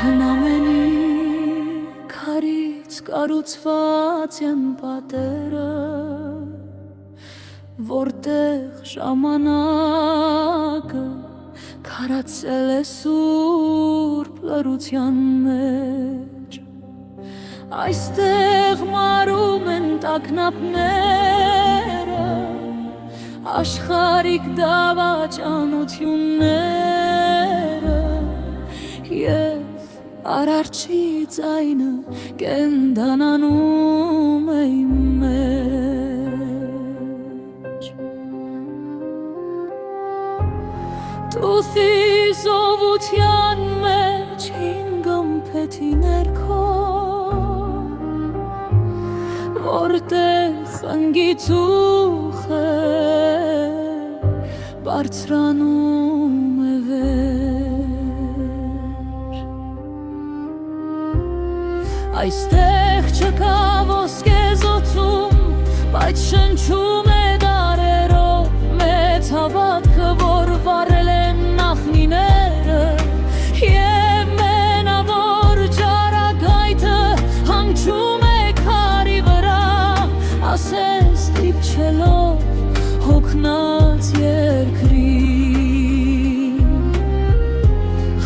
Հնամենի քարից կառուցված են պատերը, որտեղ ժամանակը քարացել է սուրբ լռության մեջ։ Այստեղ մարում են տագնապները, աշխարհիկ դավաճանությունները, և արարչի ձայնը կենդանանում է իմ մեջ։ Տուֆի զովության մեջ հինգ ամփեթի ներքո, որտեղ խնգի ծուխը բարձրանում է վեր։ Այստեղ չկա ոսկեզօծում, բայց շնչում է դարերով մեծ հավատքը, որ վառել են նախնիները, և մենավոր ճառագայթը հանգչում է քարի վրա, ասես դիպչելով հոգնած երկրին։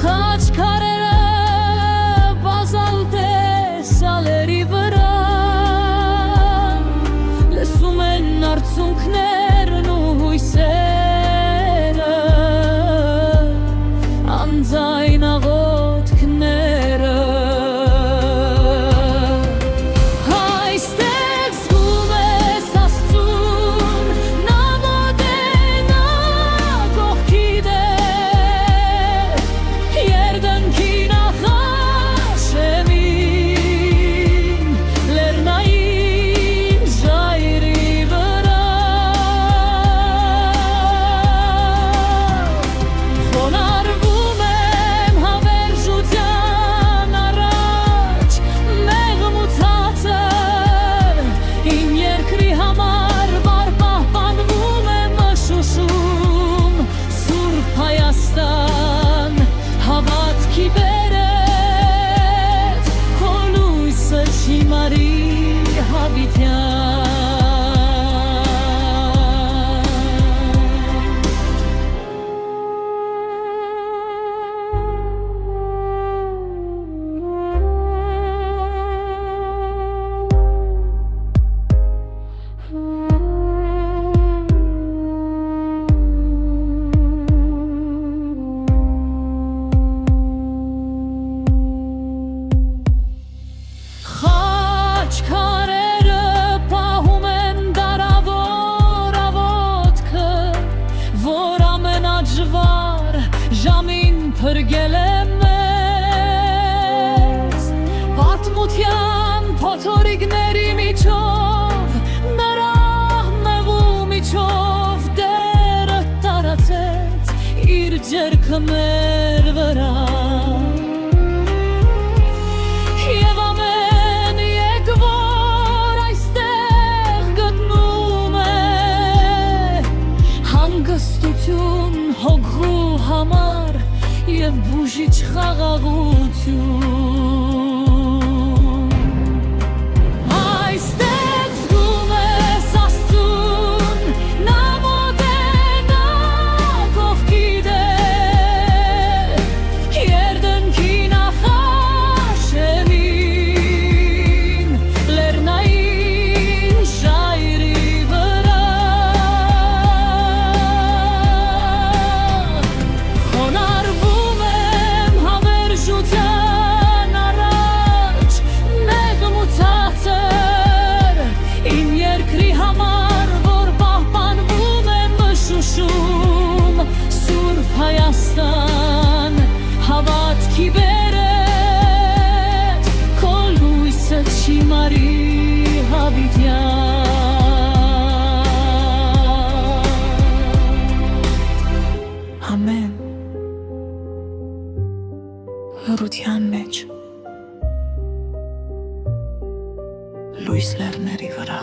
Խաչքարերը բազալտե սալերի վրա լսում են արցունքներն ու հույսերը, անձայն աղոթքները։ Փրկել է մեզ պատմության փոթորիկների միջով, նրա մեղու միջով Տերը տարածեց իր ջերքը մեր վրա, և ամեն եկվոր այստեղ գտնում է հանգստություն հոգու համար և բուժիչ խաղաղություն։ Այստեղ զգում ես Աստծուն, նա մոտ է, նա կողքի դեր, երդնքի նախաշեմին, լեռնային ժայռի վրա։ Խոնարհվում իմ երկրի համար, որ պահպանվում է մշուշում, Սուրբ Հայաստան հավատքի բերեց, քո լույսը չի մարի հավիտյան։ Ամեն լռության մեջ լույս լեռների վրա։